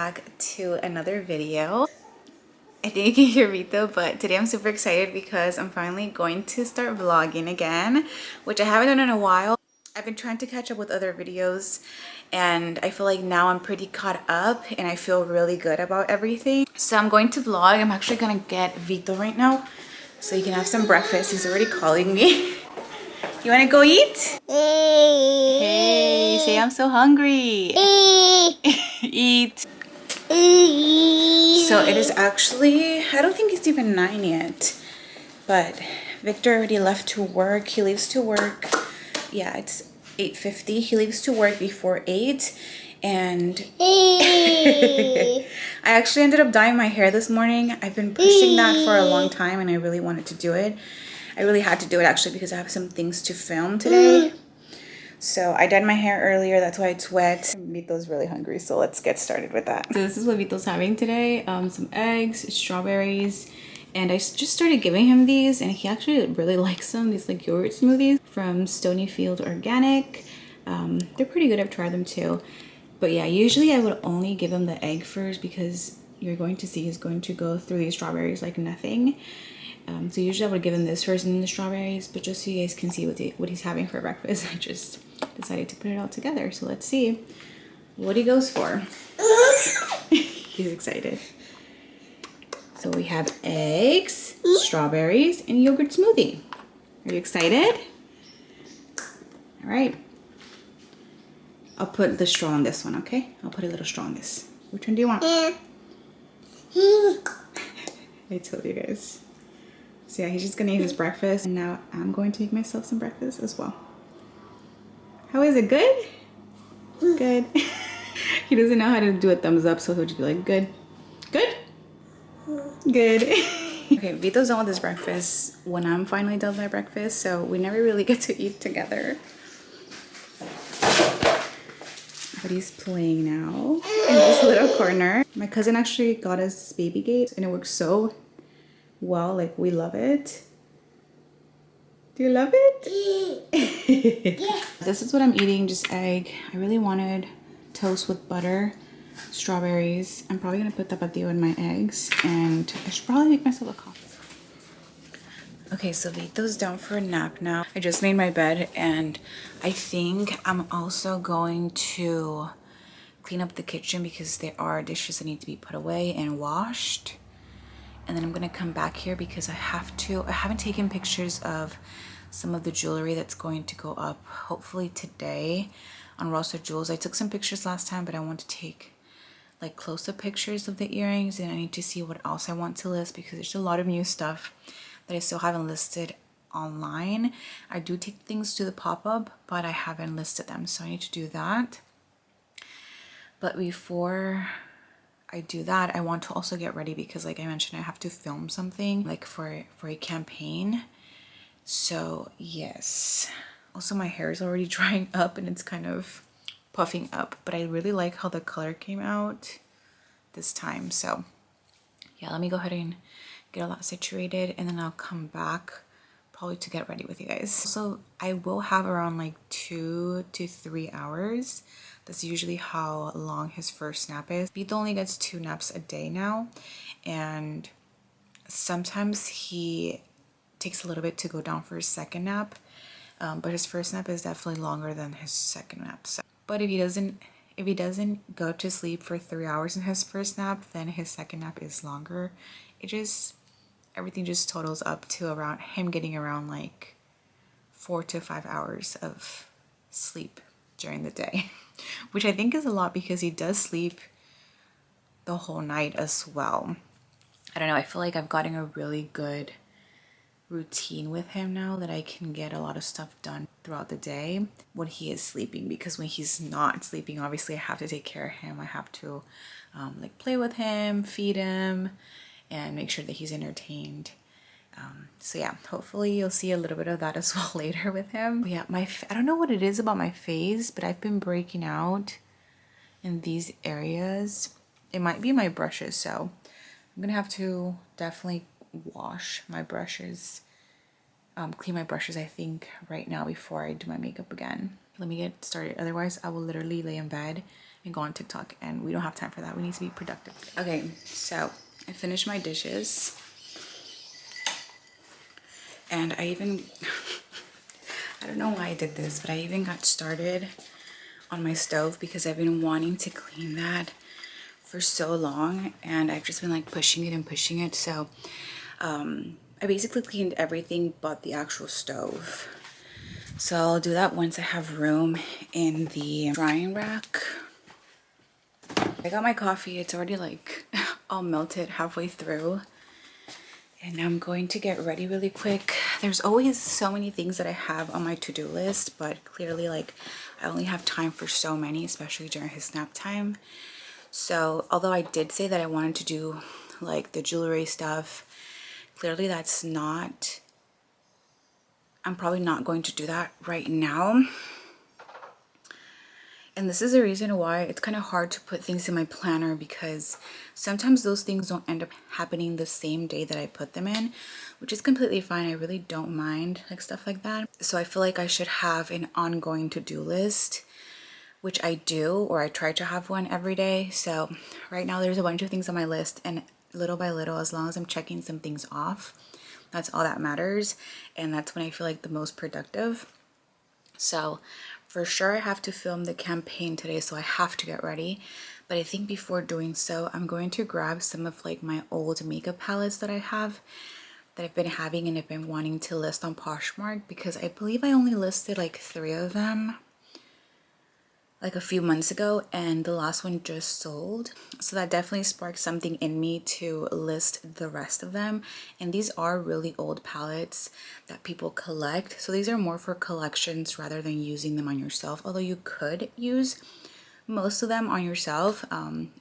back to another video. I think you can hear Veto, but today I'm super excited because I'm finally going to start vlogging again, which I haven't done in a while. I've been trying to catch up with other videos and I feel like now I'm pretty caught up and I feel really good about everything. So I'm going to vlog. I'm actually gonna get Veto right now so he can have some breakfast. He's already calling me. You wanna go eat? Hey, say I'm so hungry. Eat. So it is actually, I don't think it's even 9 yet, but Victor already left to work. He leaves to work, yeah, it's 8:50. He leaves to work before 8 and I actually ended up dyeing my hair this morning. I've been pushing that for a long time and I really wanted to do it. I really had to do it actually because I have some things to film today. So I dyed my hair earlier, that's why it's wet. Vito's really hungry, so let's get started with that. So this is what Vito's having today. Some eggs, strawberries, and I just started giving him these and he actually really likes them. These like yogurt smoothies from Stonyfield Organic. They're pretty good, I've tried them too. But yeah, usually I would only give him the egg first because you're going to see he's going to go through these strawberries like nothing. So usually I would give him this first and then the strawberries, but just so you guys can see what he's having for breakfast, I just decided to put it all together. So let's see what he goes for. He's excited. So we have eggs, strawberries, and yogurt smoothie. Are you excited? All right. I'll put the straw on this one, okay? I'll put a little straw on this. Which one do you want? I told you guys. So yeah, he's just gonna eat his breakfast and now I'm going to make myself some breakfast as well. How is it? Good? Good. He doesn't know how to do a thumbs up, so he'll just be like, good. Good? Good. Okay, Vito's done with his breakfast when I'm finally done with my breakfast, so we never really get to eat together. But he's playing now in this little corner. My cousin actually got us baby gate and it works so well, like we love it. Do you love it? Yeah. This is what I'm eating, just egg. I really wanted toast with butter, strawberries. I'm probably gonna put tapatio in my eggs and I should probably make myself a coffee. Okay, so Vito's down for a nap now. I just made my bed and I think I'm also going to clean up the kitchen because there are dishes that need to be put away and washed. And then I'm gonna come back here because I haven't taken pictures of some of the jewelry that's going to go up hopefully today on Rosa Jewels. I took some pictures last time, but I want to take like close-up pictures of the earrings and I need to see what else I want to list because there's a lot of new stuff that I still haven't listed online. I do take things to the pop-up, but I haven't listed them, so I need to do that. But before I do that, I want to also get ready because like I mentioned, I have to film something like for a campaign. So yes, also my hair is already drying up and it's kind of puffing up, but I really like how the color came out this time. So yeah, let me go ahead and get all that situated and then I'll come back probably to get ready with you guys. So I will have around like 2 to 3 hours. That's usually how long his first nap is. Vito only gets 2 naps a day now, and sometimes he takes a little bit to go down for his second nap, but his first nap is definitely longer than his second nap. So, but if he doesn't go to sleep for 3 hours in his first nap, then his second nap is longer. Everything just totals up to around him getting around like 4 to 5 hours of sleep during the day, which I think is a lot because he does sleep the whole night as well. I don't know, I feel like I've gotten a really good routine with him now that I can get a lot of stuff done throughout the day when he is sleeping, because when he's not sleeping, obviously I have to take care of him. I have to like play with him, feed him, and make sure that he's entertained. So yeah, hopefully you'll see a little bit of that as well later with him. But yeah, I don't know what it is about my face, but I've been breaking out in these areas. It might be my brushes, so I'm gonna have to definitely wash my brushes, clean my brushes I think right now before I do my makeup again. Let me get started, otherwise I will literally lay in bed and go on TikTok, and we don't have time for that. We need to be productive. Okay, so I finished my dishes, and I even I don't know why I did this, but I even got started on my stove because I've been wanting to clean that for so long, and I've just been like pushing it. So I basically cleaned everything but the actual stove. So I'll do that once I have room in the drying rack. I got my coffee. It's already like all melted halfway through. And I'm going to get ready really quick. There's always so many things that I have on my to-do list, but clearly like I only have time for so many, especially during his nap time. So although I did say that I wanted to do like the jewelry stuff, clearly that's not, I'm probably not going to do that right now. And this is the reason why it's kind of hard to put things in my planner, because sometimes those things don't end up happening the same day that I put them in, which is completely fine. I really don't mind like stuff like that. So I feel like I should have an ongoing to-do list, which I do, or I try to have one every day. So right now there's a bunch of things on my list, and little by little, as long as I'm checking some things off, that's all that matters. And that's when I feel like the most productive. So for sure I have to film the campaign today, so I have to get ready. But I think before doing so, I'm going to grab some of like my old makeup palettes that I have, that I've been having and I've been wanting to list on Poshmark, because I believe I only listed like 3 of them like a few months ago, and the last one just sold. So that definitely sparked something in me to list the rest of them. And these are really old palettes that people collect, so these are more for collections rather than using them on yourself, although you could use most of them on yourself,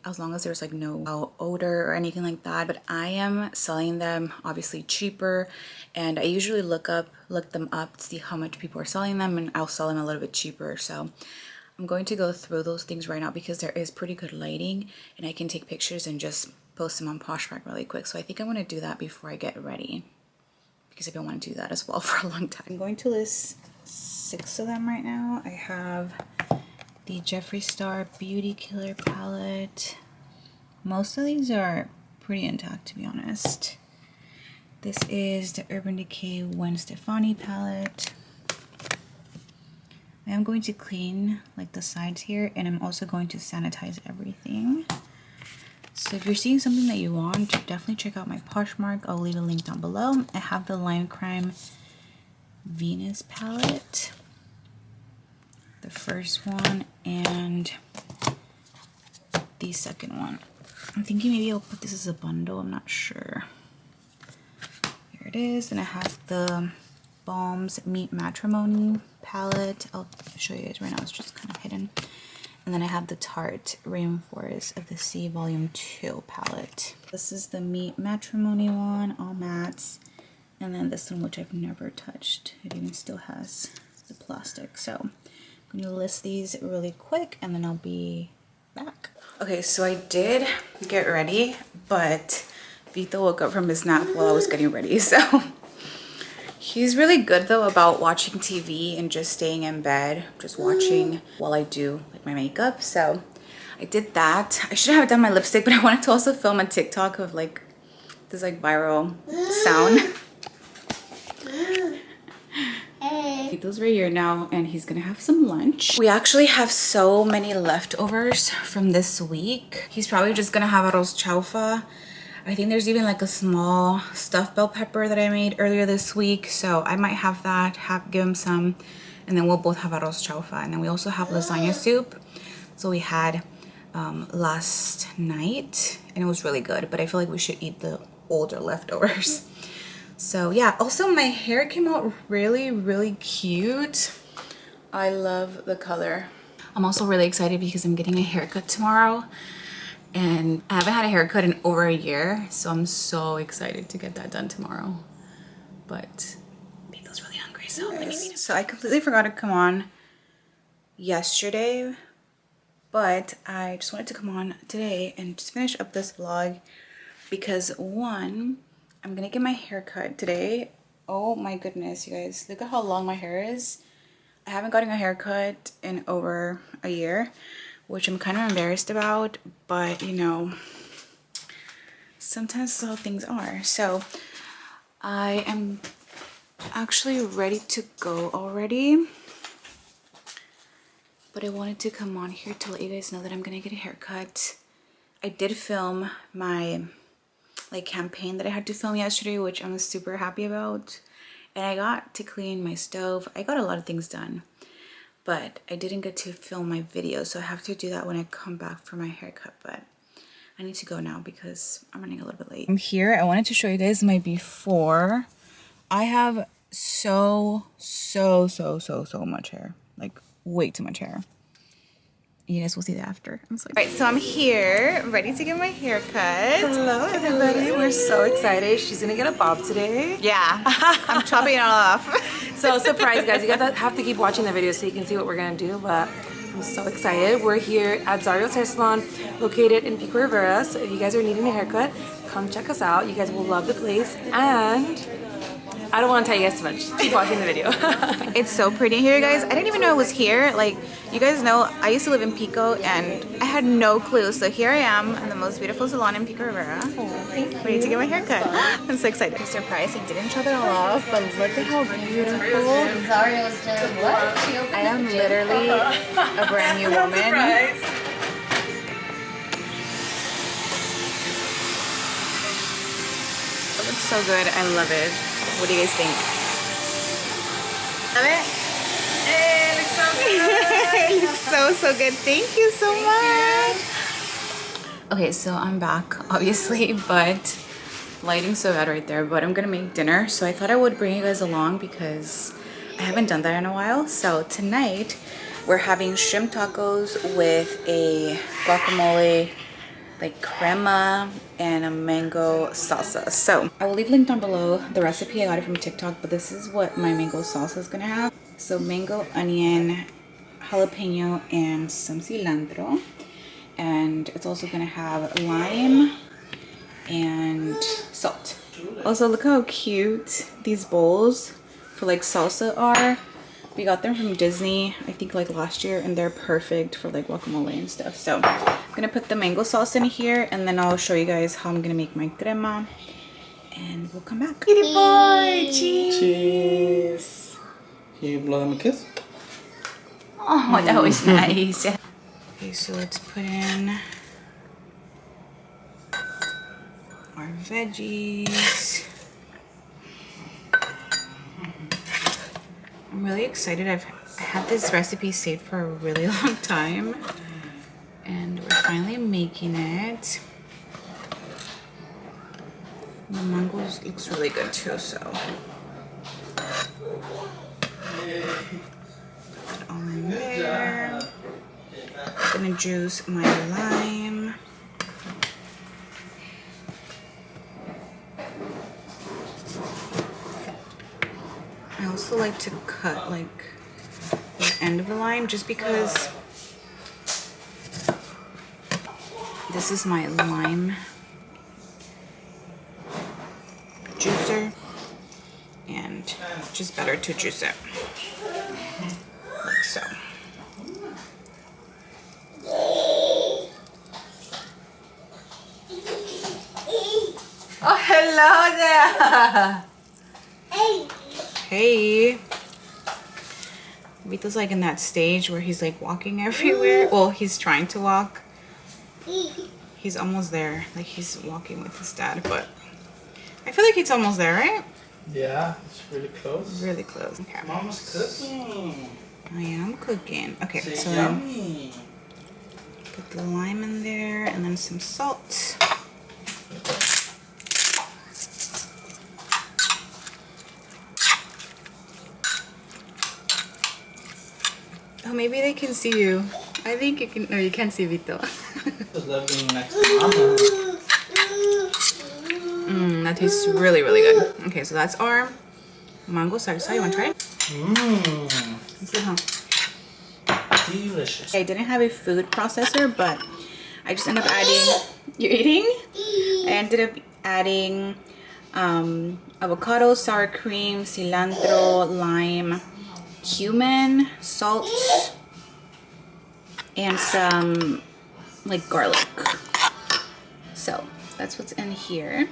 as long as there's like no odor or anything like that. But I am selling them obviously cheaper, and I usually look them up to see how much people are selling them, and I'll sell them a little bit cheaper. So I'm going to go through those things right now because there is pretty good lighting, and I can take pictures and just post them on Poshmark really quick. So I think I'm going to do that before I get ready, because I've been wanting to do that as well for a long time. I'm going to list 6 of them right now. I have the Jeffree Star Beauty Killer palette. Most of these are pretty intact, to be honest. This is the Urban Decay Gwen Stefani palette. I am going to clean like the sides here, and I'm also going to sanitize everything. So if you're seeing something that you want, definitely check out my Poshmark. I'll leave a link down below. I have the Lime Crime Venus palette, the first one, and the second one. I'm thinking maybe I'll put this as a bundle, I'm not sure. Here it is. And I have the Balms Meet Matrimony palette. I'll show you guys right now, it's just kind of hidden. And then I have the Tarte Rainforest of the Sea Volume 2 palette. This is the Meet Matrimony one, all mattes. And then this one, which I've never touched. It even still has the plastic. So I'm going to list these really quick, and then I'll be back. Okay, so I did get ready, but Veto woke up from his nap while I was getting ready, so he's really good though about watching TV and just staying in bed, just watching while I do like my makeup. So I did that. I should have done my lipstick, but I wanted to also film a TikTok of like this like viral sound. Vito's right here now, and he's gonna have some lunch. We actually have so many leftovers from this week. He's probably just gonna have arroz chaufa. I think there's even like a small stuffed bell pepper that I made earlier this week, so I might have that, give him some, and then we'll both have arroz chaufa. And then we also have lasagna soup. So we had last night, and it was really good, but I feel like we should eat the older leftovers. So yeah, also my hair came out really cute. I love the color. I'm also really excited because I'm getting a haircut tomorrow, and I haven't had a haircut in over a year, so I'm so excited to get that done tomorrow. But Vito's really hungry, so let me eat. So I completely forgot to come on yesterday, but I just wanted to come on today and just finish up this vlog because one, I'm gonna get my hair cut today. Oh my goodness, you guys, look at how long my hair is. I haven't gotten a haircut in over a year, which I'm kind of embarrassed about, but you know, sometimes that's how things are. So I am actually ready to go already, but I wanted to come on here to let you guys know that I'm gonna get a haircut. I did film my like campaign that I had to film yesterday, which I'm super happy about, and I got to clean my stove. I got a lot of things done, but I didn't get to film my video, so I have to do that when I come back for my haircut. But I need to go now because I'm running a little bit late. I'm here. I wanted to show you guys my before. I have so much hair, like way too much hair. You guys will see that after. I'm so excited. All right, so I'm here, ready to get my hair cut. Hello, everybody. We're so excited. She's gonna get a bob today. Yeah, I'm chopping it all off. So surprise, guys. You guys have to keep watching the video so you can see what we're gonna do. But I'm so excited. We're here at Zario's Hair Salon, located in Pico Rivera. So if you guys are needing a haircut, come check us out. You guys will love the place. And I don't want to tell you guys too much. Keep watching the video. It's so pretty here, guys. I didn't even know it was here. Like, you guys know, I used to live in Pico and I had no clue. So here I am in the most beautiful salon in Pico Rivera. Ready to get my hair cut. I'm so excited. I'm surprised I didn't chop it all off, but look at how beautiful. I am literally a brand new woman. It looks so good. I love it. What do you guys think? Love it? Hey, it looks so good. It looks so good. Thank you so much. Okay, so I'm back, obviously, but lighting's so bad right there. But I'm gonna make dinner, so I thought I would bring you guys along because I haven't done that in a while. So tonight we're having shrimp tacos with a guacamole, like crema, and a mango salsa. So I will leave link down below the recipe. I got it from TikTok, but this is what my mango salsa is gonna have. So mango, onion, jalapeno, and some cilantro. And it's also gonna have lime and salt. Also, look how cute these bowls for like salsa are. We got them from Disney, I think like last year, and they're perfect for like guacamole and stuff. So I'm gonna put the mango sauce in here, and then I'll show you guys how I'm gonna make my crema, and we'll come back. Kitty boy, cheese. Cheese. Can you blow him a kiss? Oh, that was nice. Okay, so let's put in our veggies. I'm really excited. I had this recipe saved for a really long time, and we're finally making it. The mango looks really good too, so put it all in there. I'm gonna juice my lime. I also like to cut like the end of the lime just because this is my lime juicer, and it's just better to juice it like so. Oh, hello there. Hey. Vito's like in that stage where he's like walking everywhere. Well, he's trying to walk. He's almost there. Like he's walking with his dad, but I feel like he's almost there, right? Yeah, it's really close. Really close. Okay. Mama's cooking. I am cooking. Okay, Say so yummy. put the lime in there and then some salt. Oh, maybe they can see you. I think you can. No, you can't see Vito. Just love being next to Mama. That tastes really, really good. Okay, so that's our mango salsa. You want to try it? Mmm. It's good, huh? Delicious. I didn't have a food processor, but I just ended up adding. You're eating? I ended up adding avocado, sour cream, cilantro, lime, cumin, salt, and some like garlic. So that's what's in here.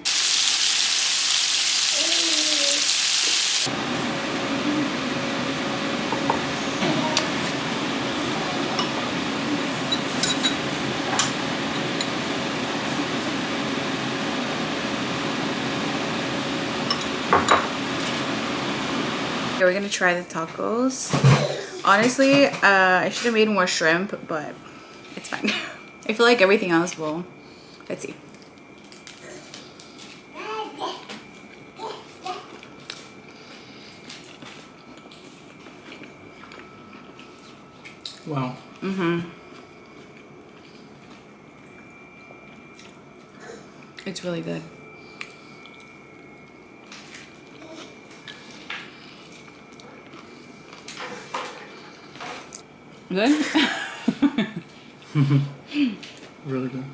We're gonna try the tacos. Honestly, I should have made more shrimp, but it's fine. I feel like everything else will. Let's see. Wow. It's really good. Good? Really good.